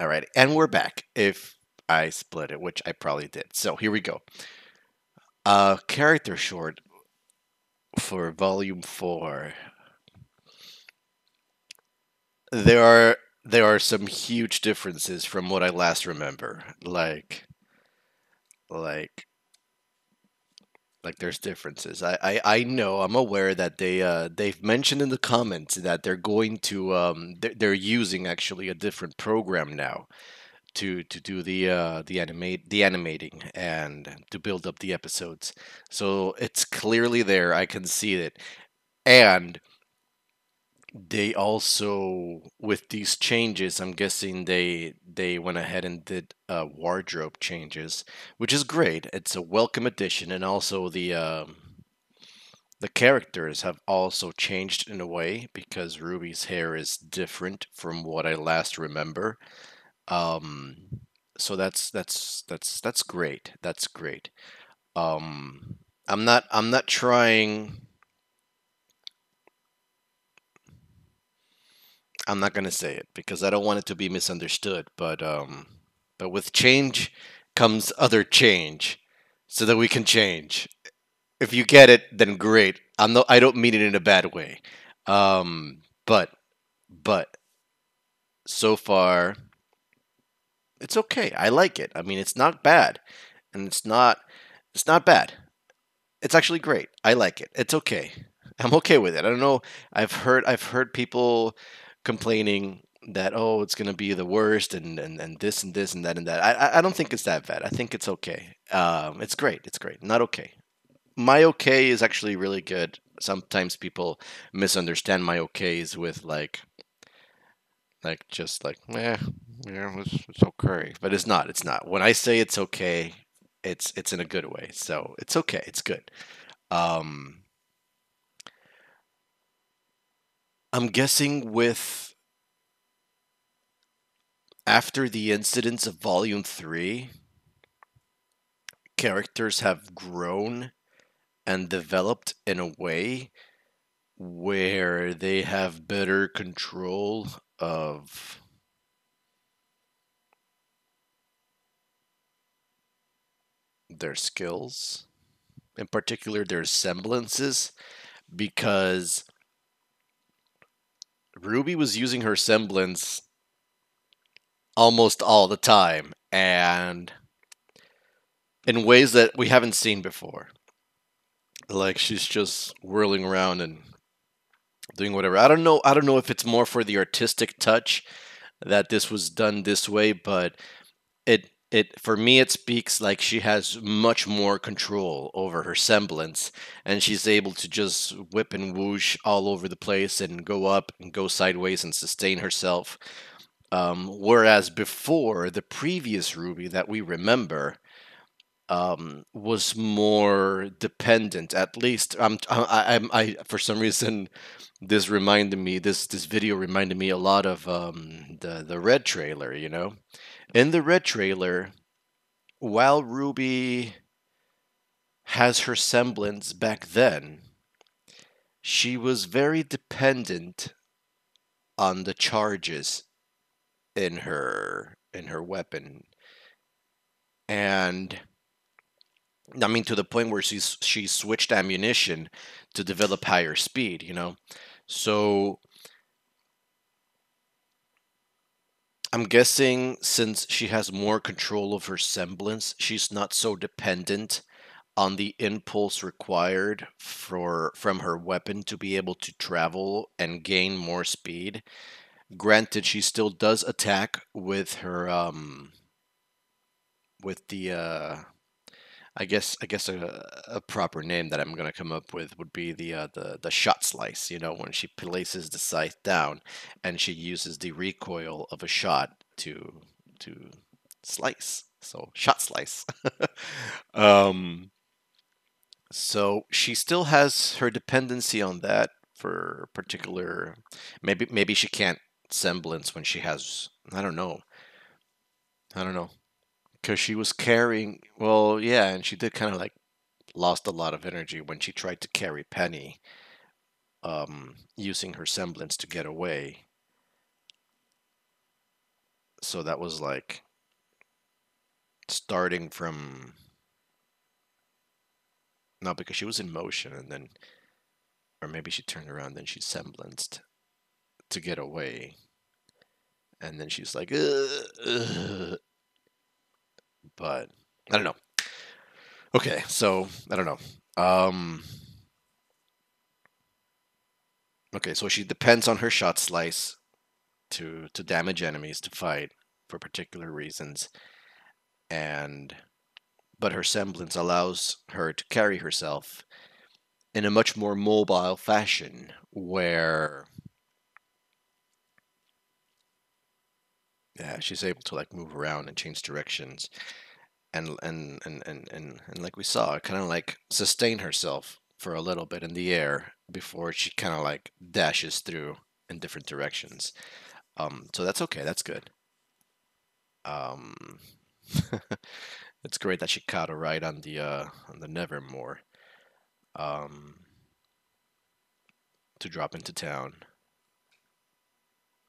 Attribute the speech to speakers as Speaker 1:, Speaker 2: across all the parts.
Speaker 1: All right, and we're back. If I split it, which I probably did. So here we go. Character short for Volume 4. There are there are some huge differences from what I last remember. Like like there's differences. I know, I'm aware that they've mentioned in the comments that they're going to they're using actually a different program now to do the animating and to build up the episodes. So it's clearly there. I can see it. And they also, with these changes, I'm guessing they went ahead and did wardrobe changes, which is great. It's a welcome addition, and also the characters have also changed in a way because Ruby's hair is different from what I last remember. Um, so that's great. That's great. Um, I'm not trying. I'm not gonna say it because I don't want it to be misunderstood. But with change comes other change, so that we can change. If you get it, then great. I don't mean it in a bad way. But but so far it's okay. I like it. I mean, it's not bad, and it's not bad. It's actually great. I like it. It's okay. I'm okay with it. I don't know. I've heard people complaining that, oh, it's gonna be the worst, and this and this and that and that. I don't think it's that bad. I think it's okay. It's great. It's great. Not okay. My okay is actually really good. Sometimes people misunderstand my okays with just like, yeah, it's okay, but it's not. It's not. When I say it's okay, it's in a good way. So it's okay. It's good. Um, I'm guessing with after the incidents of Volume 3, characters have grown and developed in a way where they have better control of their skills, in particular their semblances, because Ruby was using her semblance almost all the time and in ways that we haven't seen before. Like she's just whirling around and doing whatever. I don't know if it's more for the artistic touch that this was done this way, but it for me it speaks like she has much more control over her semblance, and she's able to just whip and whoosh all over the place and go up and go sideways and sustain herself. Whereas before, the previous Ruby that we remember was more dependent. At least for some reason this video reminded me a lot of the Red trailer. In the Red trailer, while Ruby has her semblance back then, she was very dependent on the charges in her weapon, and I mean to the point where she switched ammunition to develop higher speed. So I'm guessing since she has more control of her semblance, she's not so dependent on the impulse required from her weapon to be able to travel and gain more speed. Granted, she still does attack with her with the I guess a proper name that I'm gonna come up with would be the shot slice. When she places the scythe down and she uses the recoil of a shot to slice. So shot slice. um, so she still has her dependency on that for particular. Maybe she can't semblance when she has. I don't know. I don't know. Because she was carrying. Well, yeah, and she did kind of like lost a lot of energy when she tried to carry Penny, using her semblance to get away. So that was like starting from, no, because she was in motion and then, or maybe she turned around and she semblanced to get away. And then she's like, but I don't know. Okay, so I don't know. Okay, so she depends on her shot slice to damage enemies to fight for particular reasons, and but her semblance allows her to carry herself in a much more mobile fashion, where yeah, she's able to like move around and change directions, and like we saw, kind of like sustain herself for a little bit in the air before she kind of like dashes through in different directions. So that's okay. That's good. Um, it's great that she caught a ride on the Nevermore um, to drop into town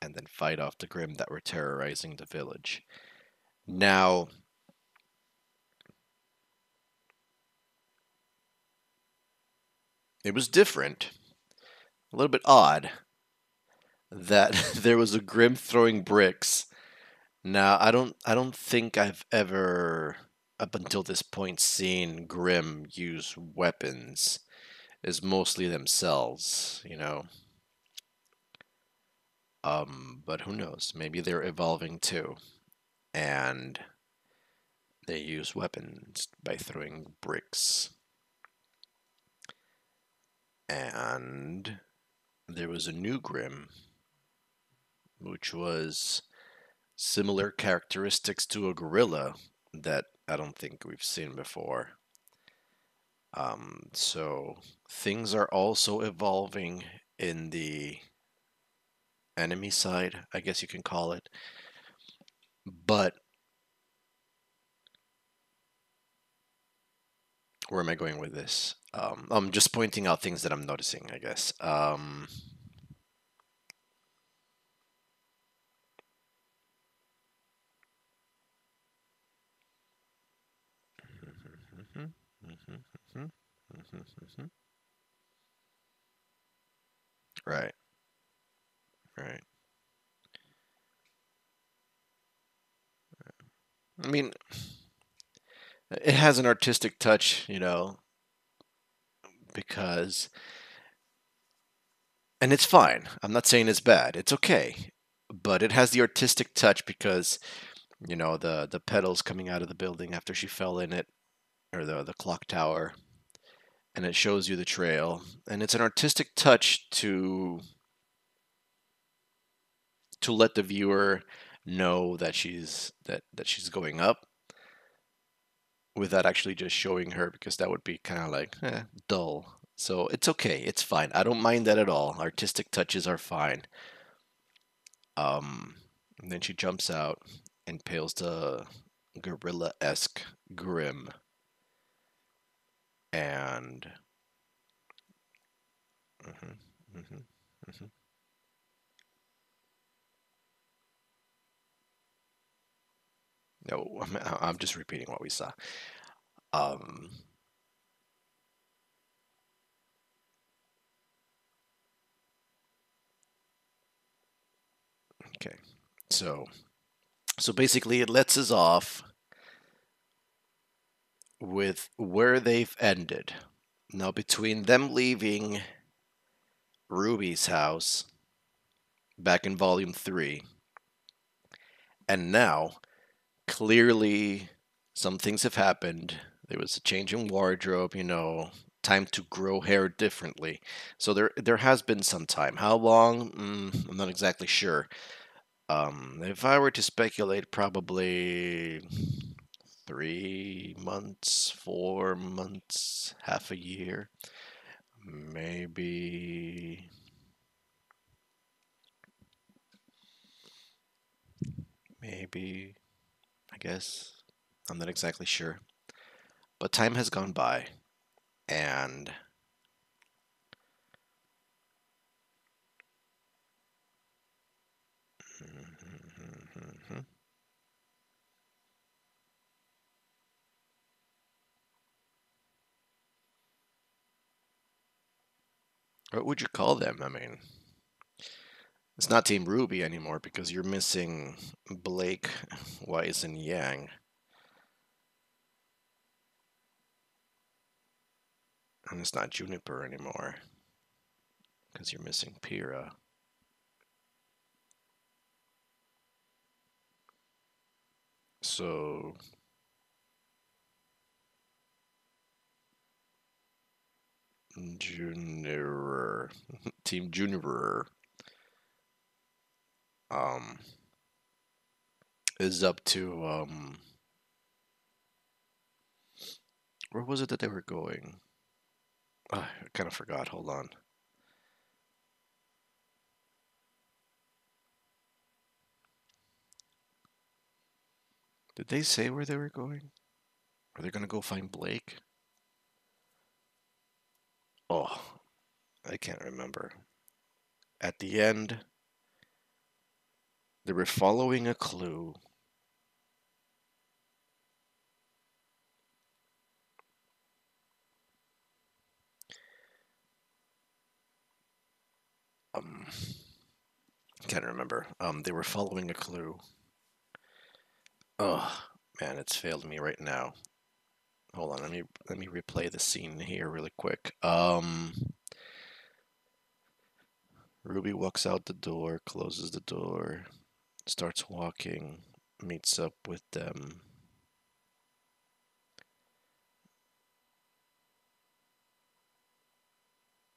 Speaker 1: and then fight off the Grimm that were terrorizing the village. Now, it was different, a little bit odd that there was a Grimm throwing bricks. Now, I don't think I've ever up until this point seen Grimm use weapons. Is mostly themselves, you know. But who knows? Maybe they're evolving too, and they use weapons by throwing bricks. And there was a new Grimm, which was similar characteristics to a gorilla that I don't think we've seen before. So things are also evolving in the enemy side, I guess you can call it. But where am I going with this? I'm just pointing out things that I'm noticing, I guess. Right, right. I mean, it has an artistic touch, you know, because, and it's fine. I'm not saying it's bad. It's okay, but it has the artistic touch because, you know, the petals coming out of the building after she fell in it, or the clock tower, and it shows you the trail, and it's an artistic touch to let the viewer know that she's going up without actually just showing her, because that would be kind of like dull. So it's okay, it's fine. I don't mind that at all. Artistic touches are fine. Um, and then she jumps out and pales the gorilla-esque Grim, and mhm, mhm, mhm. No, I'm just repeating what we saw. Um, okay, so so basically, it lets us off with where they've ended. Now, between them leaving Ruby's house back in Volume 3, and now, clearly, some things have happened. There was a change in wardrobe, you know, time to grow hair differently. So there has been some time. How long? I'm not exactly sure. If I were to speculate, probably 3 months, 4 months, half a year, maybe, maybe, I guess. I'm not exactly sure. But time has gone by, and What would you call them? I mean, it's not Team Ruby anymore because you're missing Blake, Wise, and Yang. And it's not Juniper anymore because you're missing Pyrrha. So Junior, Team Juniper, um, is up to where was it that they were going? I kind of forgot. Hold on. Did they say where they were going? Are they gonna go find Blake? Oh, I can't remember. At the end, they were following a clue. Um, can't remember. They were following a clue. Oh man, it's failed me right now. Hold on, let me replay the scene here really quick. Ruby walks out the door, closes the door, starts walking, meets up with them.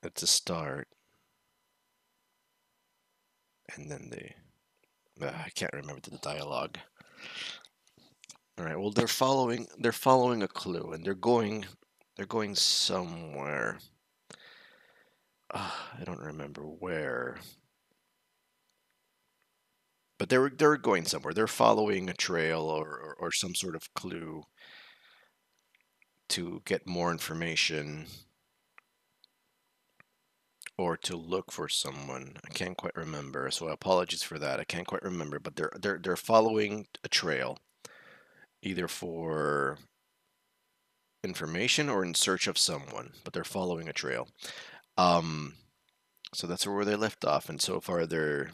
Speaker 1: It's a start, and then they. I can't remember the dialogue. All right. Well, they're following a clue, and they're going somewhere. I don't remember where, but they were going somewhere. They're following a trail or some sort of clue to get more information or to look for someone. I can't quite remember, so apologies for that. I can't quite remember, but they're following a trail either for information or in search of someone, but they're following a trail. Um, so that's where they left off, and so far their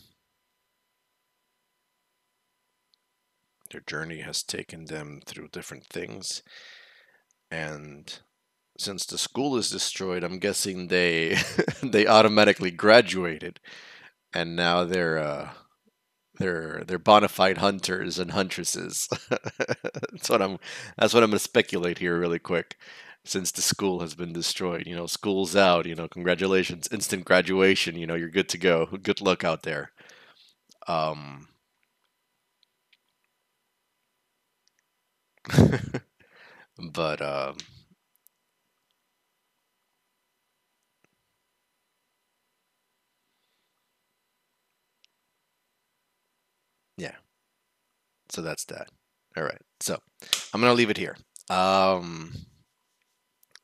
Speaker 1: journey has taken them through different things. And since the school is destroyed, I'm guessing they they automatically graduated, and now they're bona fide hunters and huntresses. That's what I'm gonna speculate here really quick. Since the school has been destroyed, school's out. Congratulations, instant graduation. You're good to go. Good luck out there. Um, but yeah. So that's that. All right. So I'm gonna leave it here. Um,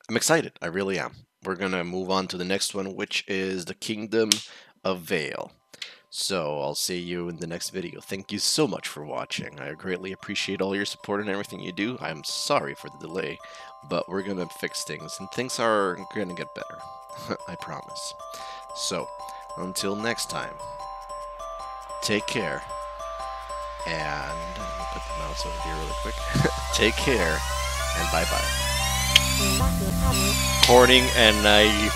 Speaker 1: I'm excited. I really am. We're gonna move on to the next one, which is the Kingdom of Vale. So I'll see you in the next video. Thank you so much for watching. I greatly appreciate all your support and everything you do. I'm sorry for the delay, but we're gonna fix things, and things are gonna get better. I promise. So, until next time, take care, and let me put the mouse over here really quick. Take care, and bye-bye. Horning, and I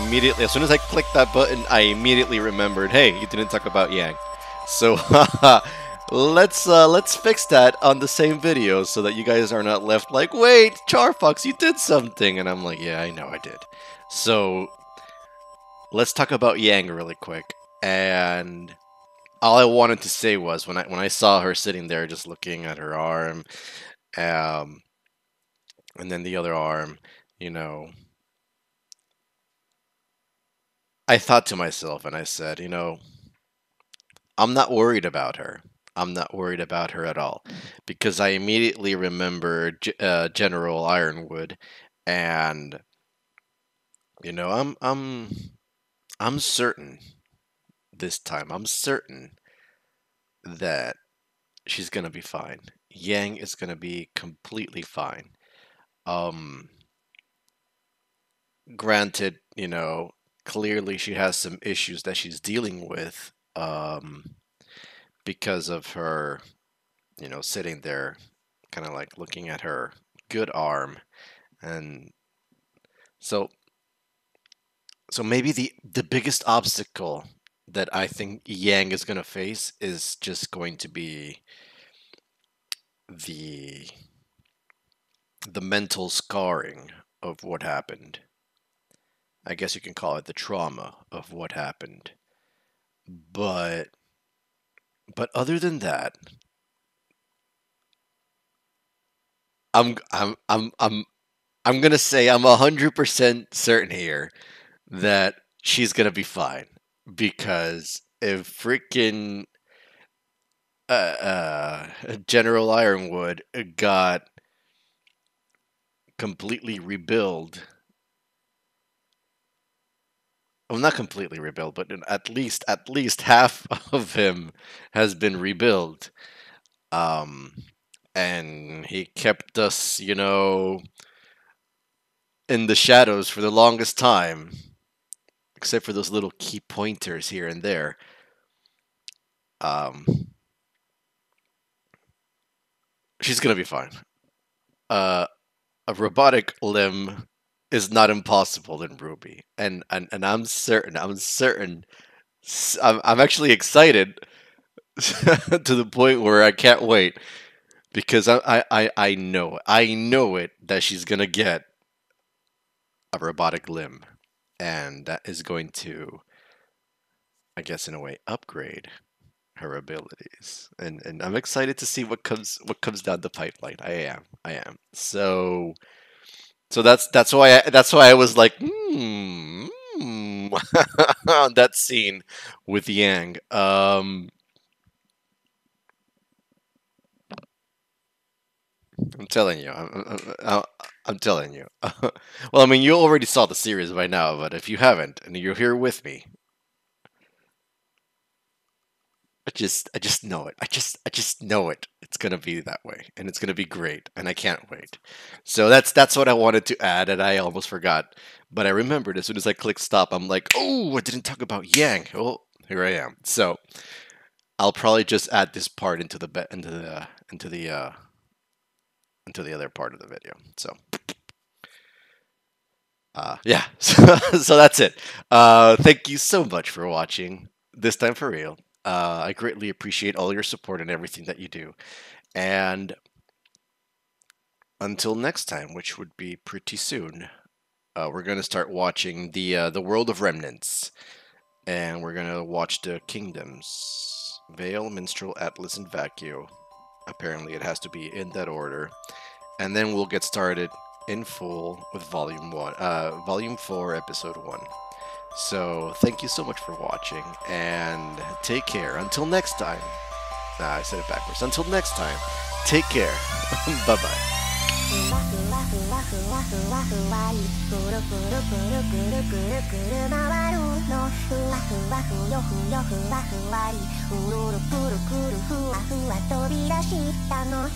Speaker 1: immediately, as soon as I clicked that button, I immediately remembered, hey, you didn't talk about Yang. So let's fix that on the same video so that you guys are not left like, wait, CharFox, you did something, and I'm like, yeah, I know I did. So let's talk about Yang really quick. And all I wanted to say was when I saw her sitting there just looking at her arm, um, and then the other arm, you know, I thought to myself and I said, I'm not worried about her. I'm not worried about her at all because I immediately remembered General Ironwood, and I'm certain this time. I'm certain that she's gonna be fine. Yang is gonna be completely fine. Um, Granted, clearly she has some issues that she's dealing with because of her, sitting there, kind of like looking at her good arm, and so maybe the biggest obstacle that I think Yang is gonna face is just going to be the the mental scarring of what happened. I guess you can call it the trauma of what happened. But other than that, I'm gonna say I'm 100% certain here that she's gonna be fine because if freaking General Ironwood got completely rebuilt, well, not completely rebuilt, but at least half of him has been rebuilt. Um, and he kept us, in the shadows for the longest time, except for those little key pointers here and there. Um, she's gonna be fine. Uh, a robotic limb is not impossible in Ruby, and I'm certain. I'm actually excited to the point where I can't wait because I know it that she's gonna get a robotic limb, and that is going to, I guess, in a way, upgrade her abilities. And I'm excited to see what comes down the pipeline. I am. So that's why I was like, that scene with Yang. I'm telling you, I'm telling you. Well, I mean, you already saw the series by now, but if you haven't and you're here with me, I just know it. I just know it. It's gonna be that way, and it's gonna be great, and I can't wait. So that's what I wanted to add, and I almost forgot, but I remembered as soon as I clicked stop. I'm like, oh, I didn't talk about Yang. Oh, here I am. So I'll probably just add this part into the other part of the video. So yeah, so that's it. Thank you so much for watching. This time for real. I greatly appreciate all your support and everything that you do. And until next time, which would be pretty soon, we're gonna start watching the World of Remnants, and we're gonna watch the Kingdoms: Vale, Minstrel, Atlas, and Vacuo. Apparently, it has to be in that order, and then we'll get started in full with Volume 4, Episode 1. So thank you so much for watching, and take care. Until next time. I said it backwards. Until next time, take care. Bye bye.
Speaker 2: ふわふわふわふわふわふわりくるくるくるくるくるくる回るのふわふわふよふよふわふわりうるるくるくるふわふわ飛び出したの